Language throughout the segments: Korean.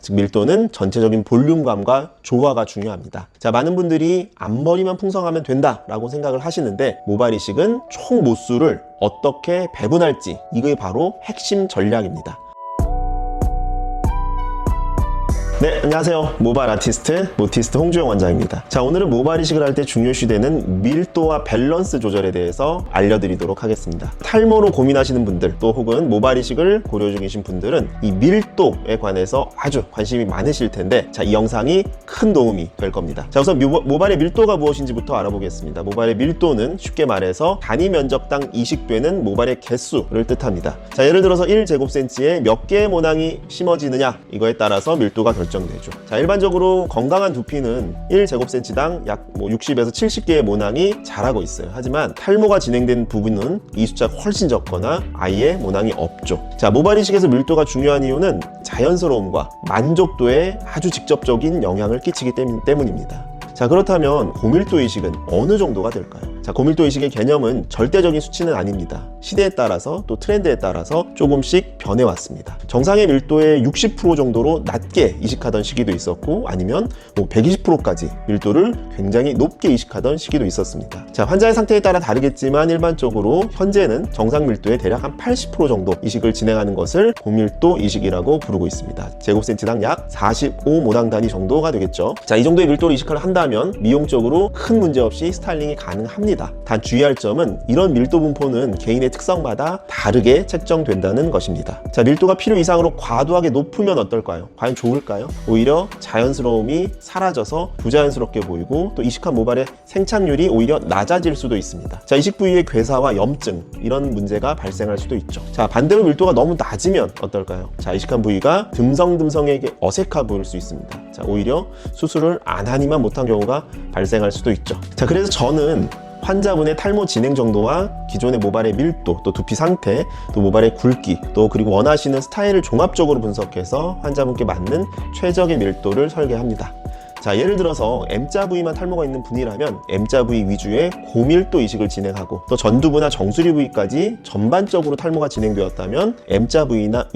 즉 밀도는 전체적인 볼륨감과 조화가 중요합니다. 자, 많은 분들이 앞머리만 풍성하면 된다라고 생각을 하시는데 모발 이식은 총 모수를 어떻게 배분할지 이게 바로 핵심 전략입니다. 네, 안녕하세요. 모발 아티스트, 모티스트 홍주영 원장입니다. 자, 오늘은 모발 이식을 할 때 중요시되는 밀도와 밸런스 조절에 대해서 알려드리도록 하겠습니다. 탈모로 고민하시는 분들, 또 혹은 모발 이식을 고려 중이신 분들은 이 밀도에 관해서 아주 관심이 많으실 텐데, 자, 이 영상이 큰 도움이 될 겁니다. 자, 우선 모발의 밀도가 무엇인지부터 알아보겠습니다. 모발의 밀도는 쉽게 말해서 단위 면적당 이식되는 모발의 개수를 뜻합니다. 자, 예를 들어서 1제곱센치에 몇 개의 모낭이 심어지느냐, 이거에 따라서 밀도가 결정되죠. 자, 일반적으로 건강한 두피는 1제곱센치당 약 60에서 70개의 모낭이 자라고 있어요. 하지만 탈모가 진행된 부분은 이 숫자가 훨씬 적거나 아예 모낭이 없죠. 자, 모발 이식에서 밀도가 중요한 이유는 자연스러움과 만족도에 아주 직접적인 영향을 끼치기 때문입니다. 자, 그렇다면 고밀도 이식은 어느 정도가 될까요? 자, 고밀도 이식의 개념은 절대적인 수치는 아닙니다. 시대에 따라서 또 트렌드에 따라서 조금씩 변해왔습니다. 정상의 밀도의 60% 정도로 낮게 이식하던 시기도 있었고, 아니면 120%까지 밀도를 굉장히 높게 이식하던 시기도 있었습니다. 자, 환자의 상태에 따라 다르겠지만 일반적으로 현재는 정상 밀도의 대략 한 80% 정도 이식을 진행하는 것을 고밀도 이식이라고 부르고 있습니다. 제곱센치당 약 45 모낭 단위 정도가 되겠죠. 자, 이 정도의 밀도로 이식을 한다면 미용적으로 큰 문제 없이 스타일링이 가능합니다. 단 주의할 점은 이런 밀도 분포는 개인의 특성마다 다르게 책정된다는 것입니다. 자, 밀도가 필요 이상으로 과도하게 높으면 어떨까요? 과연 좋을까요? 오히려 자연스러움이 사라져서 부자연스럽게 보이고, 또 이식한 모발의 생착률이 오히려 낮아질 수도 있습니다. 자, 이식 부위의 괴사와 염증, 이런 문제가 발생할 수도 있죠. 자, 반대로 밀도가 너무 낮으면 어떨까요? 자, 이식한 부위가 듬성듬성하게 어색해 보일 수 있습니다. 자, 오히려 수술을 안 하니만 못한 경우가 발생할 수도 있죠. 자, 그래서 저는 환자분의 탈모 진행 정도와 기존의 모발의 밀도, 또 두피 상태, 또 모발의 굵기, 또 그리고 원하시는 스타일을 종합적으로 분석해서 환자분께 맞는 최적의 밀도를 설계합니다. 자, 예를 들어서 M자 부위만 탈모가 있는 분이라면 M자 부위 위주의 고밀도 이식을 진행하고, 또 전두부나 정수리 부위까지 전반적으로 탈모가 진행되었다면 M자 부위나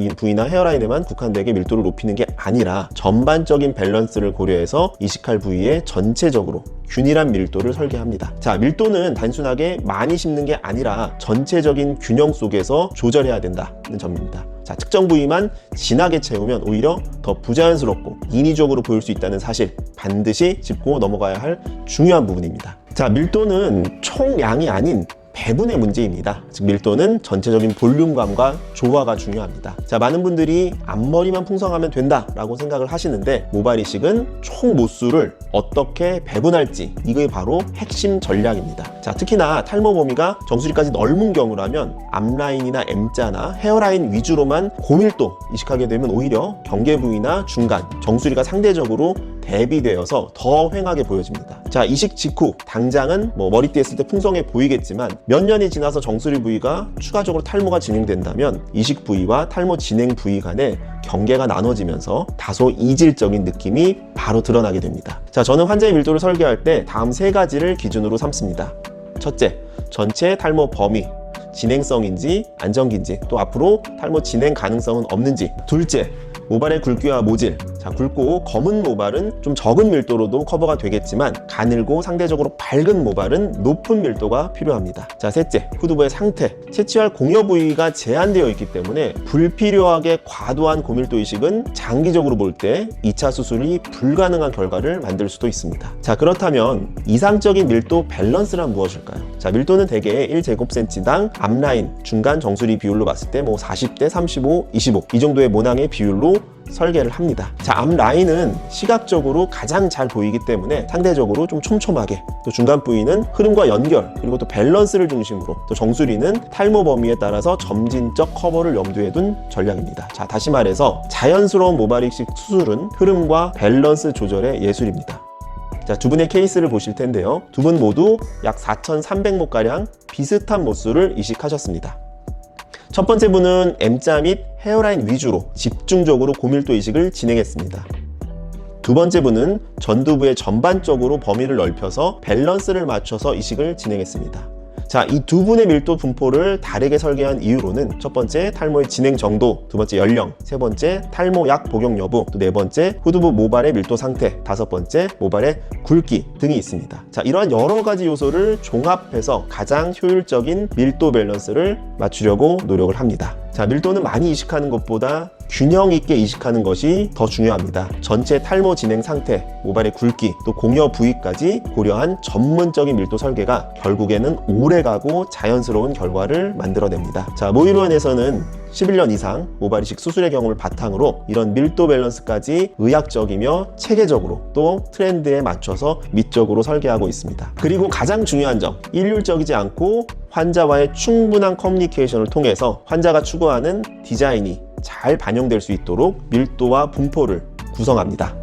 헤어라인에만 국한되게 밀도를 높이는 게 아니라 전반적인 밸런스를 고려해서 이식할 부위에 전체적으로 균일한 밀도를 설계합니다. 자, 밀도는 단순하게 많이 심는 게 아니라 전체적인 균형 속에서 조절해야 된다는 점입니다. 자, 특정 부위만 진하게 채우면 오히려 더 부자연스럽고 인위적으로 보일 수 있다는 사실 반드시 짚고 넘어가야 할 중요한 부분입니다. 자, 밀도는 총량이 아닌 배분의 문제입니다. 즉, 밀도는 전체적인 볼륨감과 조화가 중요합니다. 자, 많은 분들이 앞머리만 풍성하면 된다라고 생각을 하시는데 모발 이식은 총 모수를 어떻게 배분할지 이게 바로 핵심 전략입니다. 자, 특히나 탈모 범위가 정수리까지 넓은 경우라면 앞라인이나 M자나 헤어라인 위주로만 고밀도 이식하게 되면 오히려 경계 부위나 중간, 정수리가 상대적으로 대비되어서 더 휑하게 보여집니다. 자, 이식 직후 당장은 머리띠 했을 때 풍성해 보이겠지만 몇 년이 지나서 정수리 부위가 추가적으로 탈모가 진행된다면 이식 부위와 탈모 진행 부위 간에 경계가 나눠지면서 다소 이질적인 느낌이 바로 드러나게 됩니다. 자, 저는 환자의 밀도를 설계할 때 다음 세 가지를 기준으로 삼습니다. 첫째, 전체 탈모 범위, 진행성인지 안정기인지, 또 앞으로 탈모 진행 가능성은 없는지. 둘째, 모발의 굵기와 모질. 자, 굵고 검은 모발은 좀 적은 밀도로도 커버가 되겠지만 가늘고 상대적으로 밝은 모발은 높은 밀도가 필요합니다. 자, 셋째, 후두부의 상태. 채취할 공여 부위가 제한되어 있기 때문에 불필요하게 과도한 고밀도 이식은 장기적으로 볼 때 2차 수술이 불가능한 결과를 만들 수도 있습니다. 자, 그렇다면 이상적인 밀도 밸런스란 무엇일까요? 자, 밀도는 대개 1제곱센치당 앞라인, 중간 정수리 비율로 봤을 때 40대 35, 25 이 정도의 모낭의 비율로 설계를 합니다. 자, 앞라인은 시각적으로 가장 잘 보이기 때문에 상대적으로 좀 촘촘하게, 또 중간 부위는 흐름과 연결, 그리고 또 밸런스를 중심으로, 또 정수리는 탈모 범위에 따라서 점진적 커버를 염두에 둔 전략입니다. 자, 다시 말해서 자연스러운 모발 이식 수술은 흐름과 밸런스 조절의 예술입니다. 자, 두 분의 케이스를 보실 텐데요. 두 분 모두 약 4,300모가량 비슷한 모수를 이식하셨습니다. 첫 번째 분은 M자 및 헤어라인 위주로 집중적으로 고밀도 이식을 진행했습니다. 두 번째 분은 전두부의 전반적으로 범위를 넓혀서 밸런스를 맞춰서 이식을 진행했습니다. 자, 이 두 분의 밀도 분포를 다르게 설계한 이유로는 첫 번째, 탈모의 진행 정도, 두 번째, 연령, 세 번째, 탈모 약 복용 여부, 또 네 번째, 후두부 모발의 밀도 상태, 다섯 번째, 모발의 굵기 등이 있습니다. 자, 이러한 여러 가지 요소를 종합해서 가장 효율적인 밀도 밸런스를 맞추려고 노력을 합니다. 자, 밀도는 많이 이식하는 것보다 균형 있게 이식하는 것이 더 중요합니다. 전체 탈모 진행 상태, 모발의 굵기, 또 공여 부위까지 고려한 전문적인 밀도 설계가 결국에는 오래가고 자연스러운 결과를 만들어냅니다. 자, 모이루원에서는 11년 이상 모발 이식 수술의 경험을 바탕으로 이런 밀도 밸런스까지 의학적이며 체계적으로 또 트렌드에 맞춰서 미적으로 설계하고 있습니다. 그리고 가장 중요한 점, 일률적이지 않고 환자와의 충분한 커뮤니케이션을 통해서 환자가 추구하는 디자인이 잘 반영될 수 있도록 밀도와 분포를 구성합니다.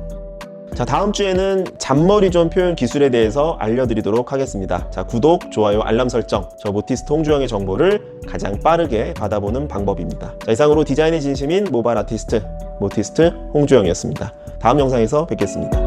자, 다음 주에는 잔머리 존 표현 기술에 대해서 알려드리도록 하겠습니다. 자, 구독, 좋아요, 알람 설정, 저 모티스트 홍주영의 정보를 가장 빠르게 받아보는 방법입니다. 자, 이상으로 디자인의 진심인 모발 아티스트, 모티스트 홍주영이었습니다. 다음 영상에서 뵙겠습니다.